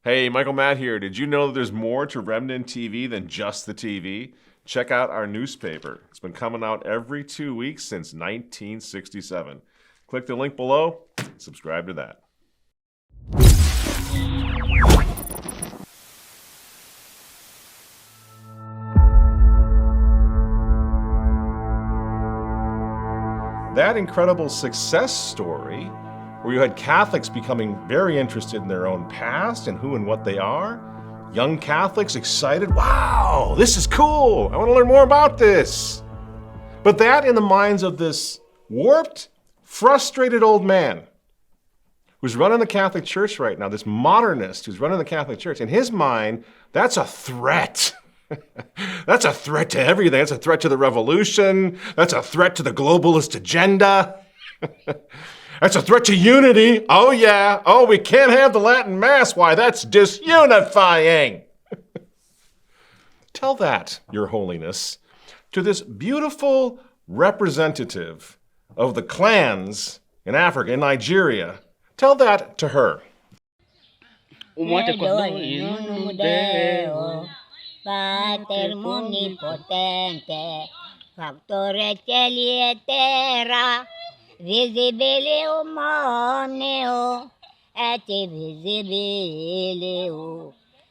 Hey, Michael Matt here. Did you know that there's more to Remnant TV than just the TV? Check out our newspaper. It's been coming out every 2 weeks since 1967. Click the link below, subscribe to that. That incredible success story where you had Catholics becoming very interested in their own past and who and what they are. Young Catholics excited, wow, this is cool. I want to learn more about this. But that in the minds of this warped, frustrated old man who's running the Catholic Church right now, this modernist who's running the Catholic Church, in his mind, that's a threat. That's a threat to everything. That's a threat to the revolution. That's a threat to the globalist agenda. That's a threat to unity. Oh, yeah. Oh, we can't have the Latin Mass. Why, that's disunifying. Tell that, Your Holiness, to this beautiful representative of the clans in Africa, in Nigeria. Tell that to her. Patrimony potente, factore terra, visibile omneo, et visibile,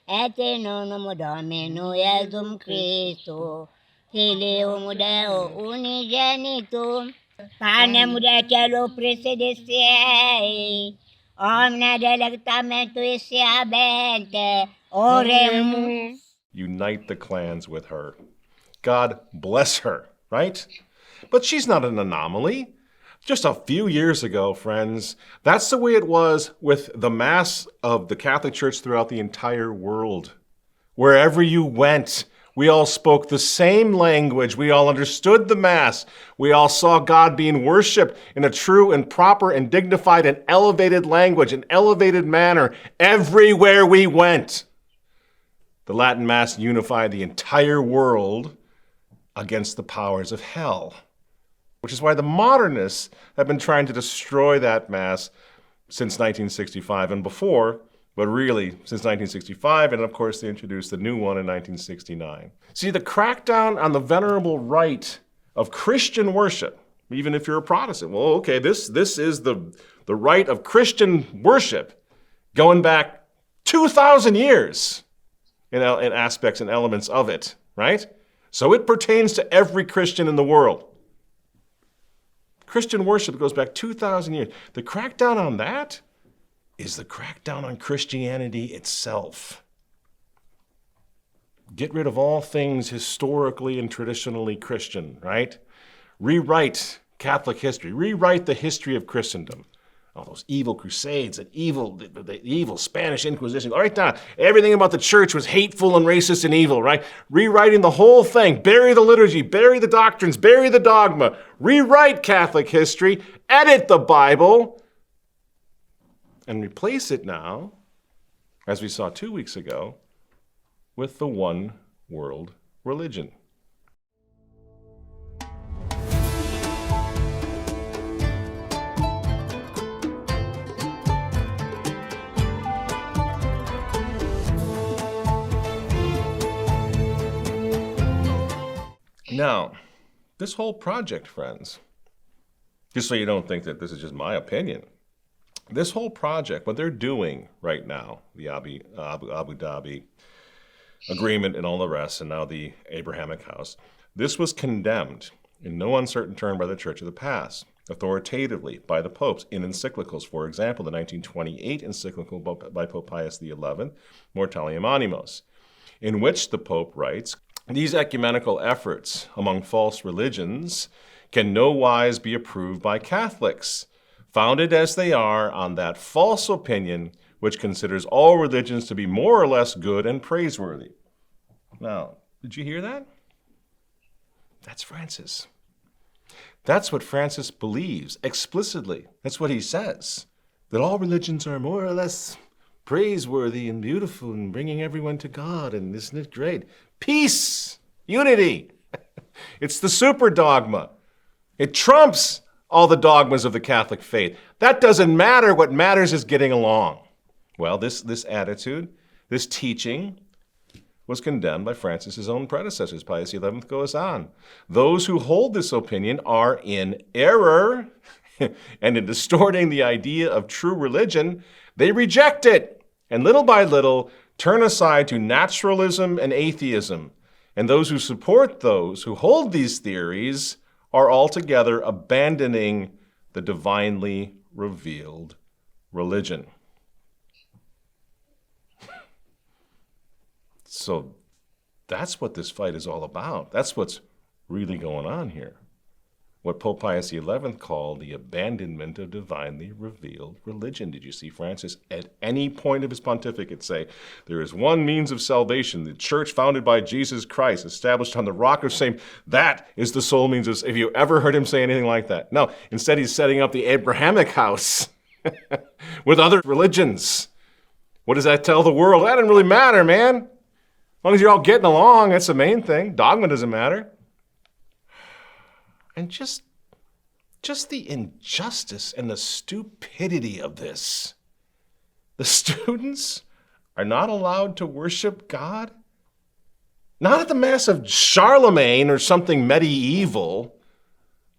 et nonum Domino Iesum Christo, Filium Deo unigenitum, panem de cielo presedesei, omne delectamentu siabente, oremus. Unite the clans with her. God bless her, right? But she's not an anomaly. Just a few years ago, friends, that's the way it was with the Mass of the Catholic Church throughout the entire world. Wherever you went, we all spoke the same language. We all understood the Mass. We all saw God being worshiped in a true and proper and dignified and elevated language, an elevated manner, everywhere we went. The Latin Mass unified the entire world against the powers of hell, which is why the modernists have been trying to destroy that Mass since 1965 and before, but really since 1965, and of course they introduced the new one in 1969. See, the crackdown on the venerable rite of Christian worship, even if you're a Protestant, well, okay, this is the rite of Christian worship going back 2,000 years. In aspects and elements of it, right? So it pertains to every Christian in the world. Christian worship goes back 2,000 years. The crackdown on that is the crackdown on Christianity itself. Get rid of all things historically and traditionally Christian, right? Rewrite Catholic history. Rewrite the history of Christendom. All those evil crusades and the evil Spanish Inquisition. All right, now, everything about the church was hateful and racist and evil, right? Rewriting the whole thing. Bury the liturgy, bury the doctrines, bury the dogma. Rewrite Catholic history, edit the Bible, and replace it now, as we saw 2 weeks ago, with the one world religion. Now, this whole project, friends, just so you don't think that this is just my opinion, this whole project, what they're doing right now, the Abu Dhabi agreement and all the rest, and now the Abrahamic house, this was condemned in no uncertain term by the Church of the Past, authoritatively by the popes in encyclicals. For example, the 1928 encyclical by Pope Pius XI, Mortalium Animos, in which the Pope writes, "These ecumenical efforts among false religions can no wise be approved by Catholics, founded as they are on that false opinion which considers all religions to be more or less good and praiseworthy." Now, did you hear that? That's Francis. That's what Francis believes explicitly. That's what he says, that all religions are more or less praiseworthy and beautiful and bringing everyone to God, and isn't it great? Peace, unity. It's the super dogma. It trumps all the dogmas of the Catholic faith. That doesn't matter. What matters is getting along. Well, this attitude This teaching was condemned by Francis's own predecessors. Pius XI goes on. Those who hold this opinion are in error, and in distorting the idea of true religion, they reject it, and little by little turn aside to naturalism and atheism. And those who support those who hold these theories are altogether abandoning the divinely revealed religion. So that's what this fight is all about. That's what's really going on here. What Pope Pius XI called the abandonment of divinely revealed religion. Did you see Francis at any point of his pontificate say, there is one means of salvation, the church founded by Jesus Christ, established on the rock of shame. That is the sole means of, have you ever heard him say anything like that? No, instead he's setting up the Abrahamic house with other religions. What does that tell the world? That doesn't really matter, man. As long as you're all getting along, that's the main thing. Dogma doesn't matter. And just the injustice and the stupidity of this. The students are not allowed to worship God? Not at the Mass of Charlemagne or something medieval,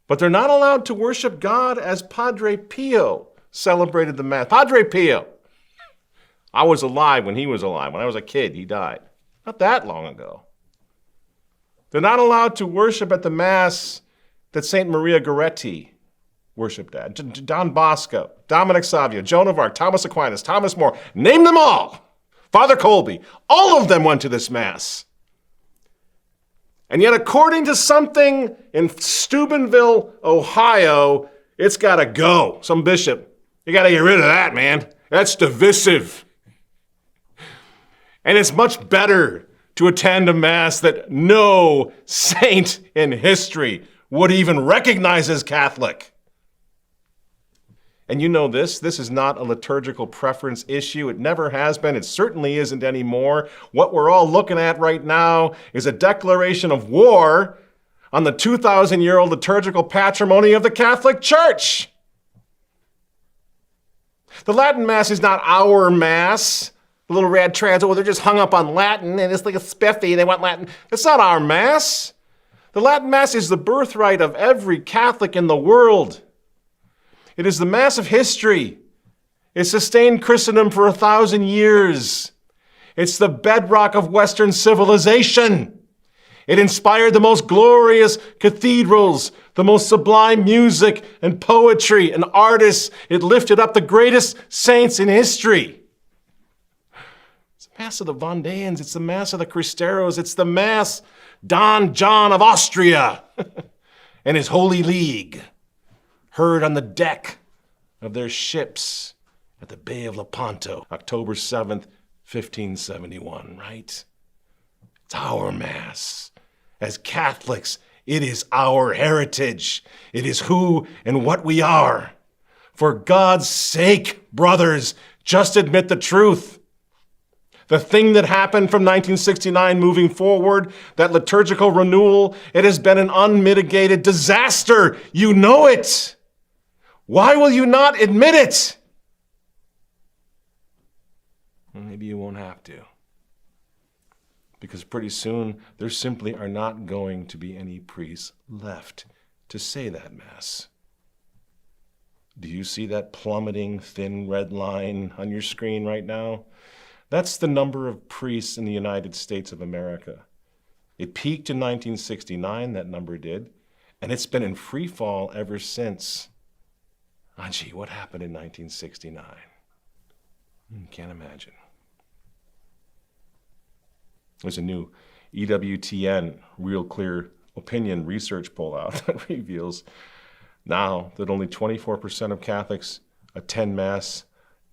but they're not allowed to worship God as Padre Pio celebrated the Mass. Padre Pio. I was alive when he was alive. When I was a kid, he died. Not that long ago. They're not allowed to worship at the Mass that St. Maria Goretti worshipped at. Don Bosco, Dominic Savio, Joan of Arc, Thomas Aquinas, Thomas More, name them all. Father Colby, all of them went to this Mass. And yet, according to something in Steubenville, Ohio, it's got to go. Some bishop, you got to get rid of that, man. That's divisive. And it's much better to attend a Mass that no saint in history would even recognize as Catholic. And you know this is not a liturgical preference issue. It never has been. It certainly isn't anymore. What we're all looking at right now is a declaration of war on the 2,000-year-old liturgical patrimony of the Catholic Church. The Latin Mass is not our Mass. The little rad trans, they're just hung up on Latin, and it's like a spiffy, they want Latin. It's not our Mass. The Latin Mass is the birthright of every Catholic in the world. It is the Mass of history. It sustained Christendom for 1,000 years. It's the bedrock of Western civilization. It inspired the most glorious cathedrals, the most sublime music and poetry and artists. It lifted up the greatest saints in history. It's the Mass of the Vendéans. It's the Mass of the Cristeros. It's the Mass Don John of Austria and his Holy League heard on the deck of their ships at the Bay of Lepanto, October 7th, 1571, right? It's our Mass. As Catholics, it is our heritage. It is who and what we are. For God's sake, brothers, just admit the truth. The thing that happened from 1969 moving forward, that liturgical renewal, it has been an unmitigated disaster. You know it. Why will you not admit it? Well, maybe you won't have to. Because pretty soon, there simply are not going to be any priests left to say that Mass. Do you see that plummeting thin red line on your screen right now? That's the number of priests in the United States of America. It peaked in 1969, that number did, and it's been in free fall ever since. Ah, gee, what happened in 1969? Can't imagine. There's a new EWTN, Real Clear Opinion research poll out that reveals now that only 24% of Catholics attend Mass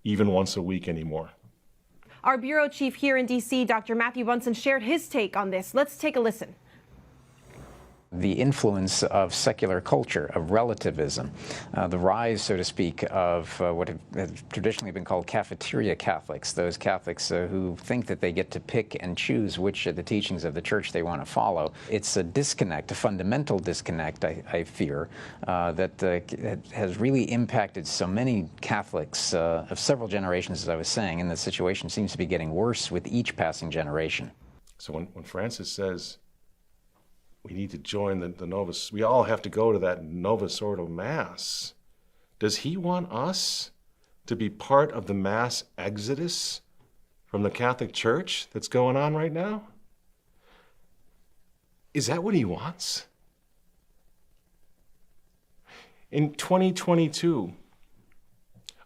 even once a week anymore. Our bureau chief here in D.C., Dr. Matthew Bunson, shared his take on this. Let's take a listen. The influence of secular culture, of relativism, the rise, so to speak, of what have traditionally been called cafeteria Catholics, those Catholics who think that they get to pick and choose which of the teachings of the Church they want to follow. It's a disconnect, a fundamental disconnect, I fear, that has really impacted so many Catholics of several generations, as I was saying, and the situation seems to be getting worse with each passing generation. So when Francis says, we need to join the Novus, we all have to go to that Novus Ordo Mass, does he want us to be part of the mass exodus from the Catholic Church that's going on right now? Is that what he wants? In 2022,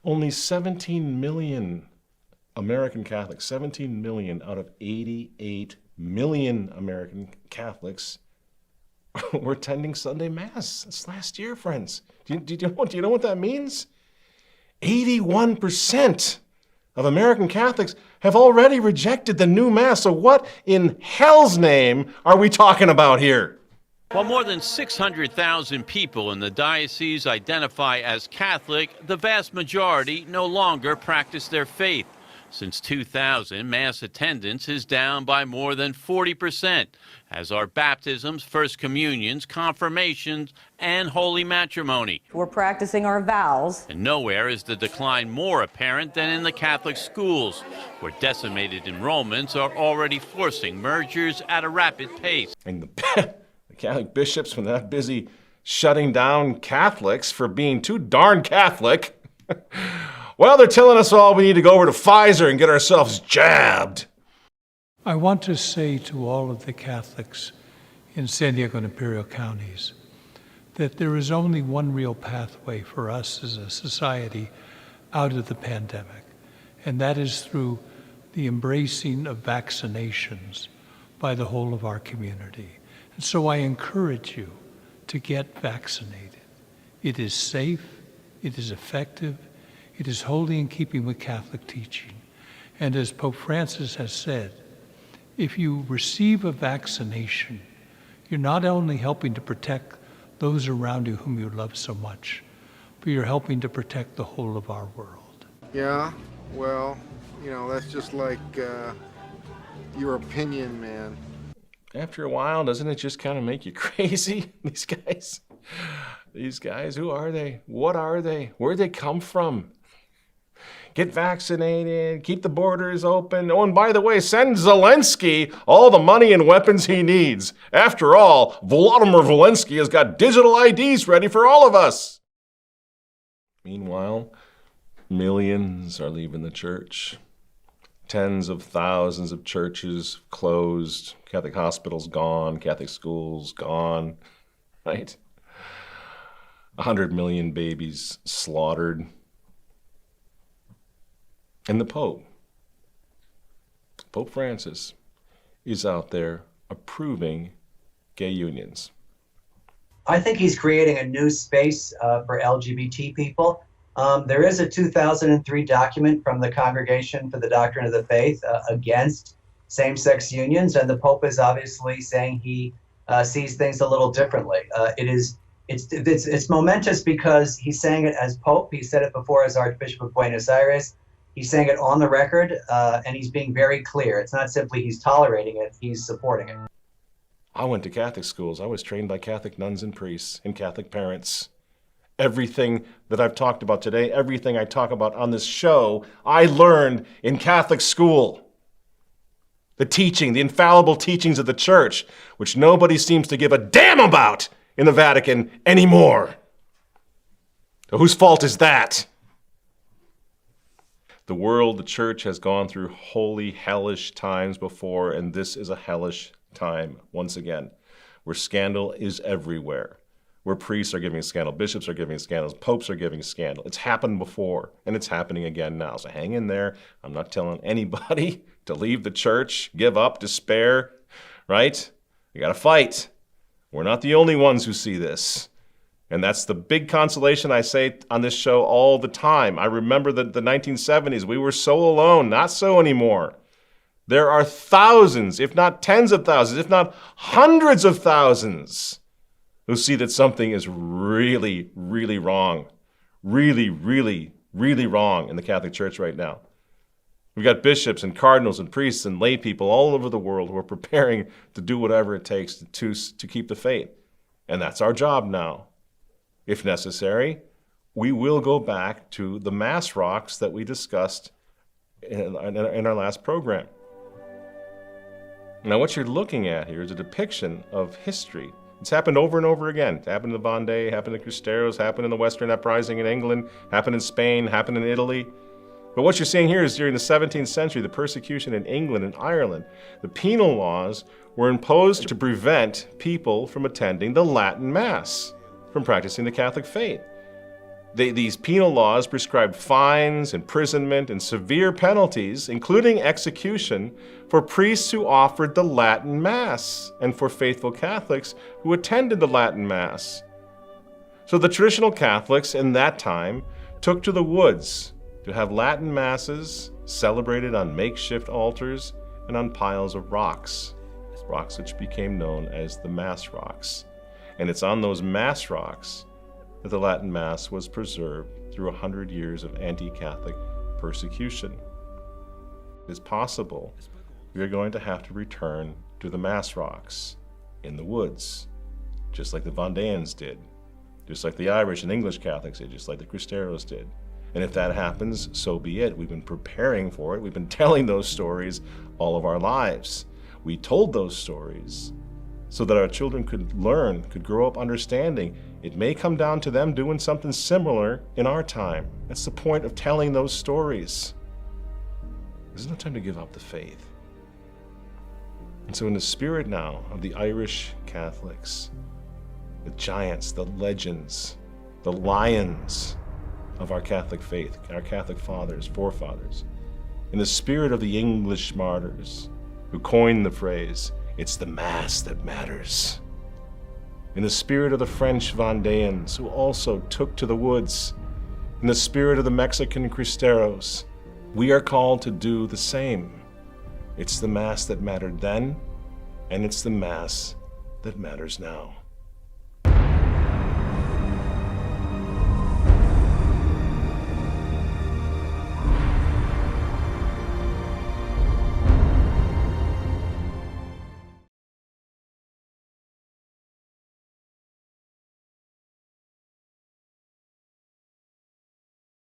only 17 million American Catholics, 17 million out of 88 million American Catholics were attending Sunday Mass. That's last year, friends. Do you know what that means? 81% of American Catholics have already rejected the new Mass. So what in hell's name are we talking about here? While more than 600,000 people in the diocese identify as Catholic, the vast majority no longer practice their faith. Since 2000, Mass attendance is down by more than 40%, as are baptisms, First Communions, confirmations, and holy matrimony. We're practicing our vows. And nowhere is the decline more apparent than in the Catholic schools, where decimated enrollments are already forcing mergers at a rapid pace. And the Catholic bishops, when they're busy shutting down Catholics for being too darn Catholic, well, they're telling us all we need to go over to Pfizer and get ourselves jabbed. I want to say to all of the Catholics in San Diego and Imperial counties that there is only one real pathway for us as a society out of the pandemic, and that is through the embracing of vaccinations by the whole of our community. And so I encourage you to get vaccinated. It is safe, it is effective, it is wholly in keeping with Catholic teaching. And as Pope Francis has said, if you receive a vaccination, you're not only helping to protect those around you whom you love so much, but you're helping to protect the whole of our world. Yeah, well, that's just like your opinion, man. After a while, doesn't it just kind of make you crazy? These guys, who are they? What are they? Where'd they come from? Get vaccinated, keep the borders open. Oh, and by the way, send Zelensky all the money and weapons he needs. After all, Volodymyr Zelensky has got digital IDs ready for all of us. Meanwhile, millions are leaving the church. Tens of thousands of churches closed, Catholic hospitals gone, Catholic schools gone, right? 100 million babies slaughtered. And the Pope Francis, is out there approving gay unions. I think he's creating a new space for LGBT people. There is a 2003 document from the Congregation for the Doctrine of the Faith against same-sex unions, and the Pope is obviously saying he sees things a little differently. It's momentous because he's saying it as Pope. He said it before as Archbishop of Buenos Aires. He's saying it on the record, and he's being very clear. It's not simply he's tolerating it, he's supporting it. I went to Catholic schools. I was trained by Catholic nuns and priests and Catholic parents. Everything that I've talked about today, everything I talk about on this show, I learned in Catholic school. The teaching, the infallible teachings of the Church, which nobody seems to give a damn about in the Vatican anymore. So whose fault is that? The world, the Church, has gone through holy, hellish times before, and this is a hellish time once again, where scandal is everywhere, where priests are giving scandal, bishops are giving scandals, popes are giving scandal. It's happened before, and it's happening again now. So hang in there. I'm not telling anybody to leave the Church, give up, despair, right? You got to fight. We're not the only ones who see this. And that's the big consolation I say on this show all the time. I remember the 1970s. We were so alone. Not so anymore. There are thousands, if not tens of thousands, if not hundreds of thousands who see that something is really, really wrong. Really, really, really wrong in the Catholic Church right now. We've got bishops and cardinals and priests and lay people all over the world who are preparing to do whatever it takes to keep the faith. And that's our job now. If necessary, we will go back to the mass rocks that we discussed in our last program. Now, what you're looking at here is a depiction of history. It's happened over and over again. It happened in the Vendée, happened in Cristeros, happened in the Western Uprising in England, happened in Spain, happened in Italy. But what you're seeing here is during the 17th century, the persecution in England and Ireland, the penal laws were imposed to prevent people from attending the Latin Mass, from practicing the Catholic faith. These penal laws prescribed fines, imprisonment, and severe penalties, including execution, for priests who offered the Latin Mass and for faithful Catholics who attended the Latin Mass. So the traditional Catholics in that time took to the woods to have Latin Masses celebrated on makeshift altars and on piles of rocks which became known as the Mass rocks. And it's on those Mass rocks that the Latin Mass was preserved through 100 years of anti-Catholic persecution. It is possible we are going to have to return to the Mass rocks in the woods, just like the Vendéans did, just like the Irish and English Catholics did, just like the Cristeros did. And if that happens, so be it. We've been preparing for it. We've been telling those stories all of our lives. We told those stories so that our children could learn, could grow up understanding. It may come down to them doing something similar in our time. That's the point of telling those stories. There's no time to give up the faith. And so in the spirit now of the Irish Catholics, the giants, the legends, the lions of our Catholic faith, our Catholic fathers, forefathers, in the spirit of the English martyrs who coined the phrase, "It's the Mass that matters," in the spirit of the French Vendéans who also took to the woods, in the spirit of the Mexican Cristeros, we are called to do the same. It's the Mass that mattered then, and it's the Mass that matters now.